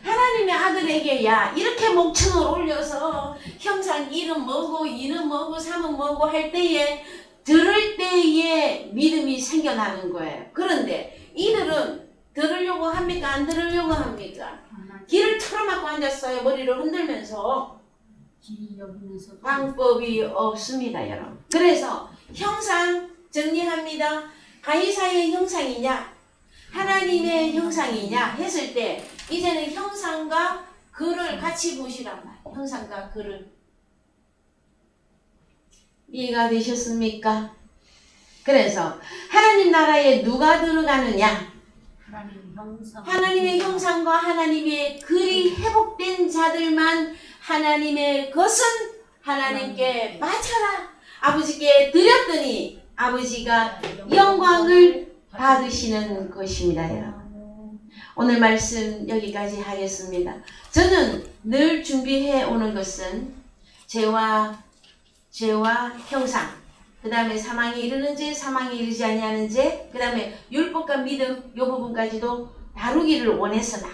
하나님의 아들에게야 이렇게 목청을 올려서 형상 1은 뭐고 2는 뭐고 3은 뭐고 할 때에 들을 때에 믿음이 생겨나는 거예요. 그런데 이들은 들으려고 합니까? 안 들으려고 합니까? 귀를 틀어막고 앉았어요. 머리를 흔들면서. 기 여기면서 방법이 없습니다, 여러분. 그래서 형상 정리합니다. 가이사의 형상이냐 하나님의 형상이냐 했을 때 이제는 형상과 글을 같이 보시란 말이에요. 형상과 글을. 이해가 되셨습니까? 그래서 하나님 나라에 누가 들어가느냐? 하나님 형상. 하나님의 형상과 하나님의 글이 회복된 자들만 하나님의 것은 하나님께 바쳐라. 아버지께 드렸더니 아버지가 영광을 받으시는 것입니다, 여러분. 오늘 말씀 여기까지 하겠습니다. 저는 늘 준비해 오는 것은 죄와 형상, 그 다음에 사망에 이르는 죄, 사망에 이르지 아니하는 죄, 그 다음에 율법과 믿음, 이 부분까지도 다루기를 원했으나,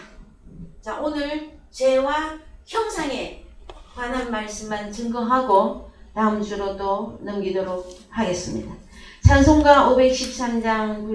자, 오늘 죄와 형상에 관한 말씀만 증거하고 다음 주로 또 넘기도록 하겠습니다. 찬송가 513장